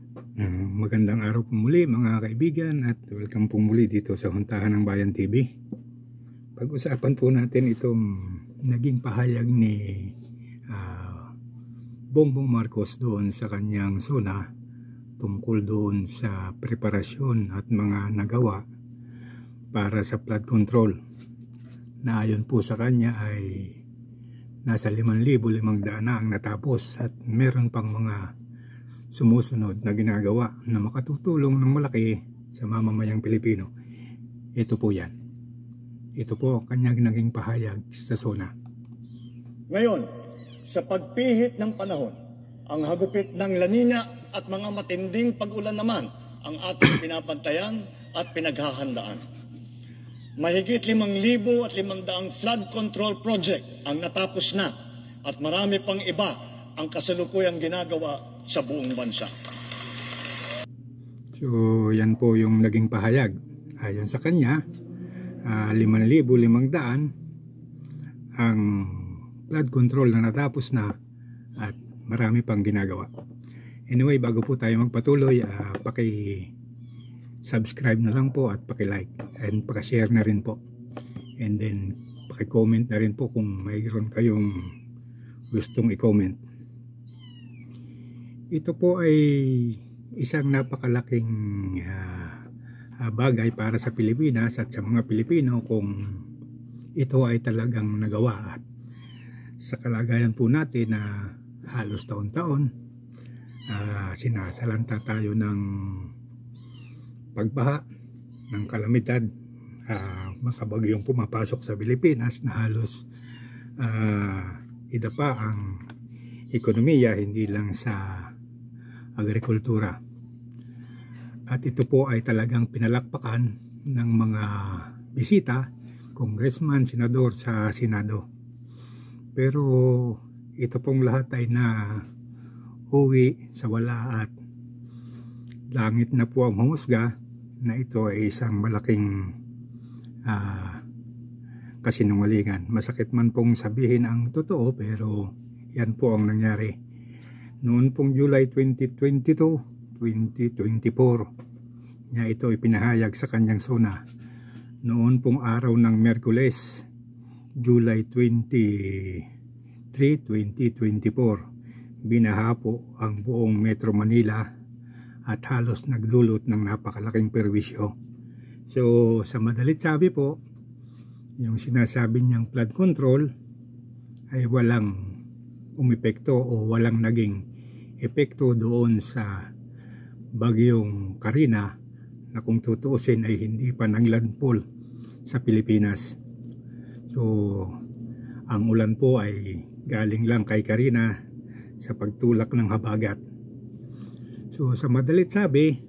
Magandang araw po muli mga kaibigan at welcome po muli dito sa Huntahan ng Bayan TV. Pag-usapan po natin itong naging pahayag ni Bongbong Marcos doon sa kanyang SONA tungkol doon sa preparasyon at mga nagawa para sa flood control, na ayon po sa kanya ay nasa 5,500 na ang natapos at meron pang mga sumusunod na ginagawa na makatutulong ng malaki sa mamamayang Pilipino. Ito po yan. Ito po ang kanyang naging pahayag sa SONA. Ngayon, sa pagpihit ng panahon, ang hagupit ng La Nina at mga matinding pag-ulan naman ang ating pinapantayan at pinaghahandaan. Mahigit 5,500 flood control project ang natapos na at marami pang iba ang kasalukuyang ginagawa sa buong bansa. So yan po yung naging pahayag. Ayon sa kanya, 5,500 ang flood control na natapos na at marami pang ginagawa. Anyway, bago po tayo magpatuloy, paki-subscribe na lang po at paki-like and paki-share na rin po. And then paki-comment na rin po kung mayroon kayong gustong i-comment. Ito po ay isang napakalaking bagay para sa Pilipinas at sa mga Pilipino kung ito ay talagang nagawa. At sa kalagayan po natin na halos taon-taon sinasalanta tayo ng pagbaha, ng kalamidad, mga bagyong pumapasok sa Pilipinas na halos idapa ang ekonomiya, hindi lang sa agrikultura. At ito po ay talagang pinalakpakan ng mga bisita, congressman, senador sa Senado. Pero ito pong lahat ay na uwi sa wala at langit na po ang humusga na ito ay isang malaking kasinungalingan. Masakit man pong sabihin ang totoo, pero yan po ang nangyari. Noon pong July 2022, 2024 niya ito ipinahayag sa kanyang SONA. Noon pong araw ng Miyerkules, July 23, 2024, binaha po ang buong Metro Manila at halos nagdulot ng napakalaking perwisyo. So sa madalit sabi po, yung sinasabi niyang flood control ay walang umepekto o walang naging epekto doon sa bagyong Karina, na kung tutuusin ay hindi pa nanglandfall sa Pilipinas. So ang ulan po ay galing lang kay Karina sa pagtulak ng habagat. So sa madalit sabi,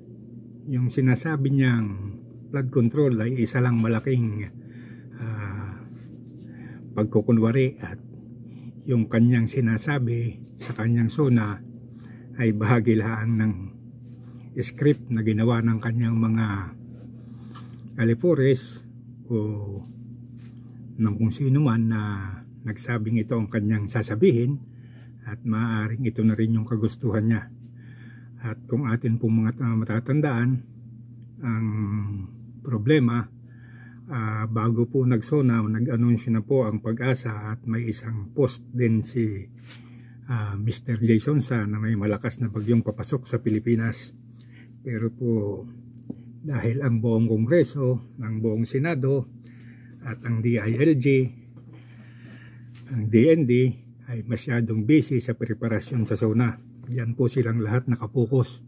yung sinasabi niyang flood control ay isa lang malaking pagkukunwari, at yung kanyang sinasabi sa kanyang SONA ay bahagi lang ng script na ginawa ng kanyang mga alipores o ng kung sino man na nagsabing ito ang kanyang sasabihin, at maaaring ito na rin yung kagustuhan niya. At kung atin pong mga matatandaan, ang problema, bago po nag-SONA, nag-anunsyo na po ang Pag-asa at may isang post din si Mr. Jason Sa na may malakas na bagyong papasok sa Pilipinas. Pero po dahil ang buong Kongreso, ang buong Senado at ang DILG, ang DND ay masyadong busy sa preparasyon sa SONA. Yan po silang lahat nakapokus.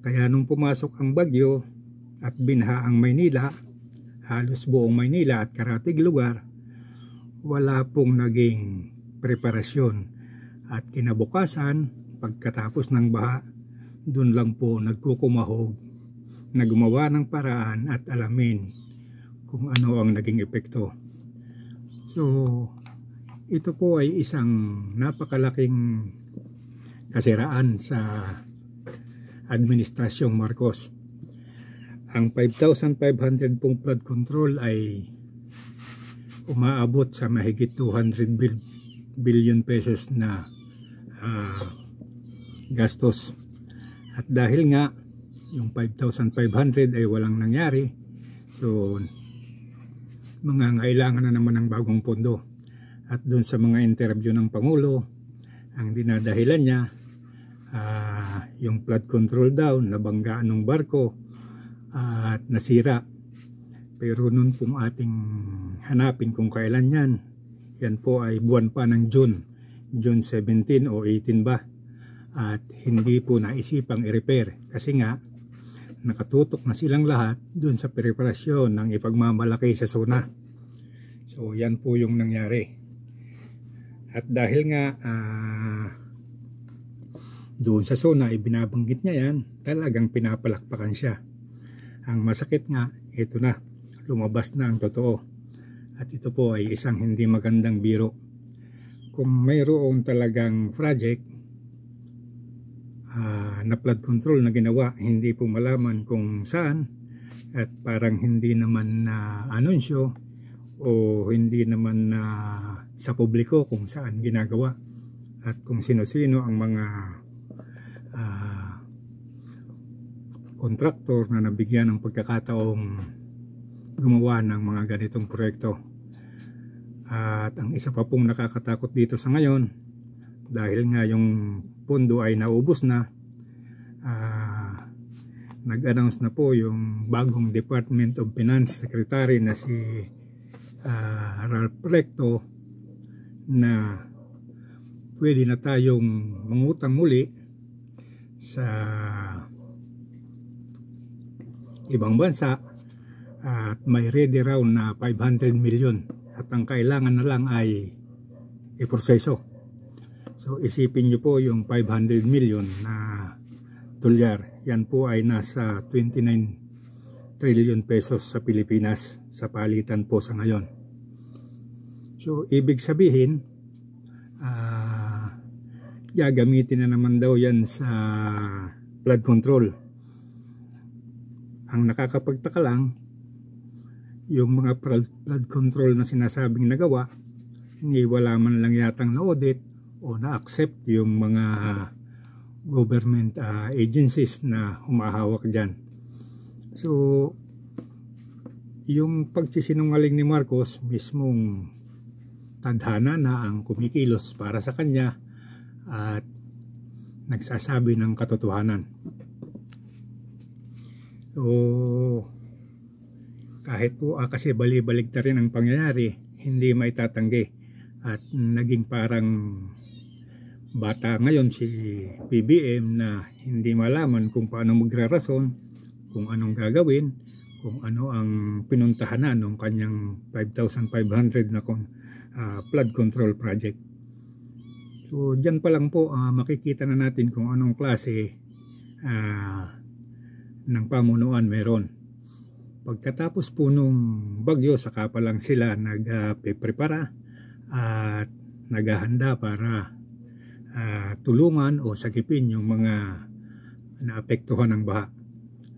Kaya nung pumasok ang bagyo at binha ang Maynila, halos buong Maynila at karatig lugar, wala pong naging preparasyon. At kinabukasan, pagkatapos ng baha, dun lang po nagkukumahog na gumawa ng paraan at alamin kung ano ang naging epekto. So ito po ay isang napakalaking kasiraan sa Administrasyong Marcos. Ang 5,500 pong flood control ay umaabot sa mahigit 200 billion pesos na gastos. At dahil nga yung 5,500 ay walang nangyari, so mangangailangan na naman ng bagong pondo. At dun sa mga interview ng Pangulo, ang dinadahilan niya, yung flood control daw, nabanggaan ng barko at nasira. Pero nun pong ating hanapin kung kailan yan po ay buwan pa ng June 17 o 18 ba. At hindi po naisipang i-repair kasi nga nakatutok na silang lahat dun sa preparasyon ng ipagmamalaki sa SONA. So yan po yung nangyari. At dahil nga doon sa SONA ay binabanggit niya yan, talagang pinapalakpakan siya. Ang masakit nga, ito na, lumabas na ang totoo. At ito po ay isang hindi magandang biro. Kung mayroon talagang project na flood control na ginawa, hindi po malaman kung saan, at parang hindi naman na anunsyo o hindi naman na sa publiko kung saan ginagawa at kung sino-sino ang mga kontraktor na nabigyan ng pagkakataong gumawa ng mga ganitong proyekto. At ang isa pa pong nakakatakot dito sa ngayon, dahil nga yung pondo ay naubos na, nag-announce na po yung bagong Department of Finance Secretary na si Ralph Recto na pwede na tayong mangutang muli sa ibang bansa at may ready raw na 500 million at ang kailangan na lang ay iproseso. So isipin nyo po yung 500 million na dolyar, yan po ay nasa 29 trillion pesos sa Pilipinas sa palitan po sa ngayon. So ibig sabihin, gagamitin na naman daw yan sa flood control. Ang nakakapagtaka lang, yung mga flood control na sinasabing nagawa, hindi wala man lang yatang na-audit o na-accept yung mga government agencies na humahawak dyan. So yung pagsisinungaling ni Marcos, mismong tadhana na ang kumikilos para sa kanya at nagsasabi ng katotohanan. So kahit po kasi bali-balik na rin ang pangyayari, hindi maitatanggi at naging parang bata ngayon si PBM na hindi malaman kung paano magrarason, kung anong gagawin, kung ano ang pinuntahanan ng kanyang 5,500 na flood control project. So dyan pa lang po makikita na natin kung anong klase ng pamunuan meron. Pagkatapos po nung bagyo, saka pa lang sila nagpe-prepara at naghahanda para tulungan o sagipin yung mga naapektuhan ng baha.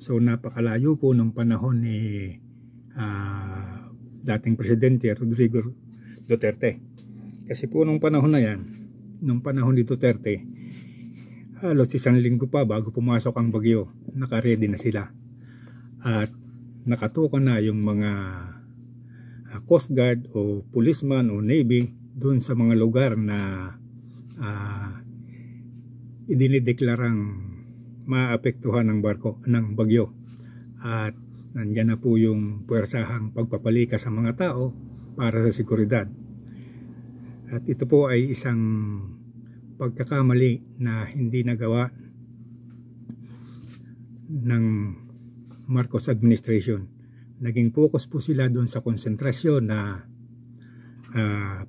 So napakalayo po nung panahon ni dating Presidente Rodrigo Duterte. Kasi po nung panahon na yan, nung panahon ni Duterte, halos isang linggo pa bago pumasok ang bagyo, naka-ready na sila. At nakatukan na yung mga Coast Guard o policeman o Navy dun sa mga lugar na idinideklarang maapektuhan ng bagyo. At nandyan na po yung puwersahang pagpapalika sa mga tao para sa seguridad. At ito po ay isang pagkakamali na hindi nagawa ng Marcos administration. Naging focus po sila doon sa konsentrasyon na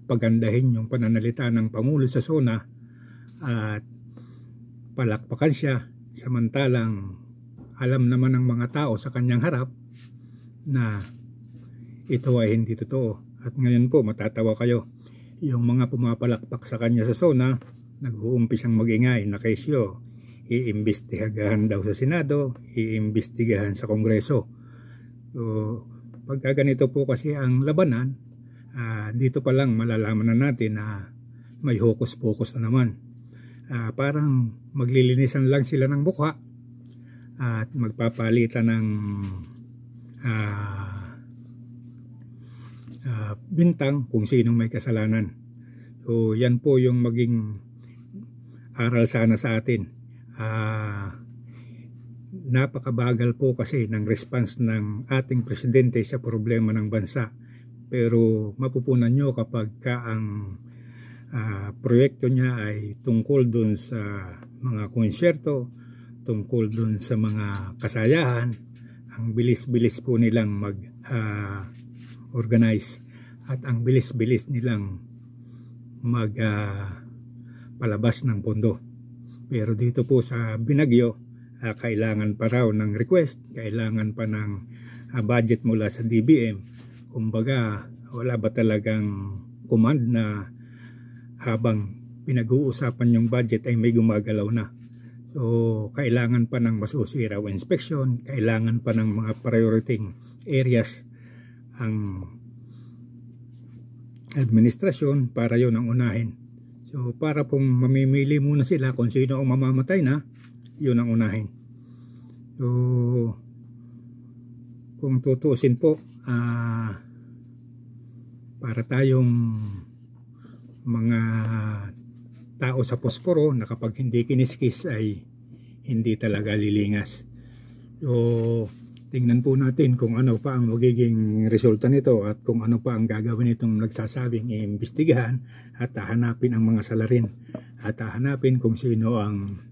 pagandahin yung pananalita ng Pangulo sa SONA at palakpakan siya, samantalang alam naman ng mga tao sa kanyang harap na ito ay hindi totoo. At ngayon po matatawa kayo, yung mga pumapalakpak sa kanya sa SONA, nag-uumpisang mag-ingay na kesyo, iimbestigahan daw sa Senado, iimbestigahan sa Kongreso. So pagka ganito po kasi ang labanan, dito pa lang malalaman na natin na may hokus-pokus na naman. Parang maglilinisan lang sila ng mukha at magpapalitan ng bintang kung sino may kasalanan. So yan po yung maging aral sana sa atin. Napakabagal po kasi ng response ng ating presidente sa problema ng bansa, pero mapupunan nyo kapag ang proyekto niya ay tungkol dun sa mga konsyerto, tungkol dun sa mga kasayahan, ang bilis-bilis po nilang mag-organize at ang bilis-bilis nilang palabas ng pondo. Pero dito po sa Binagyo, kailangan pa raw ng request, kailangan pa ng budget mula sa DBM. Kumbaga, wala ba talagang command na habang pinag-uusapan yung budget ay may gumagalaw na? So, kailangan pa ng masusiraw inspection, kailangan pa ng mga priority areas ang administrasyon para yon ang unahin. So para pong mamimili muna sila kung sino ang mamamatay na, yun ang unahin. So kung tutuusin po, para tayong mga tao sa posporo na kapag hindi kiniskis ay hindi talaga lilingas. So tingnan po natin kung ano pa ang magiging resulta nito at kung ano pa ang gagawin itong nagsasabing iimbestigahan at hahanapin ang mga salarin at hahanapin kung sino ang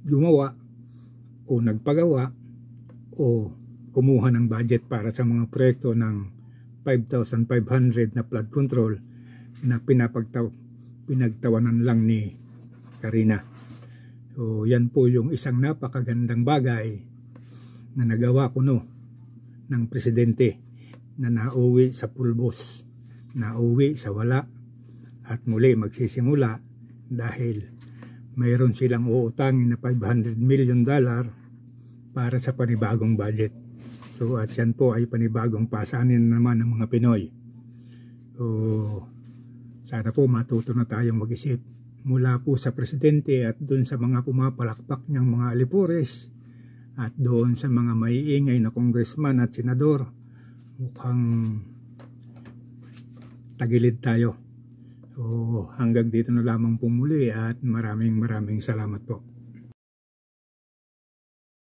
gumawa o nagpagawa o kumuha ng budget para sa mga proyekto ng 5,500 na flood control na pinagtawanan lang ni Karina. So yan po yung isang napakagandang bagay na nagawa kuno ng presidente na nauwi sa pulbos, nauwi sa wala at muli magsisimula dahil mayroon silang uutangin na $500 million para sa panibagong budget. So at yan po ay panibagong pasanin naman ng mga Pinoy. So sana po matuto na tayong mag-isip mula po sa presidente at dun sa mga pumapalakpak niyang mga alipores at doon sa mga maiingay na congressman at senador. Mukhang tagilid tayo. So hanggang dito na lamang po muli at maraming salamat po.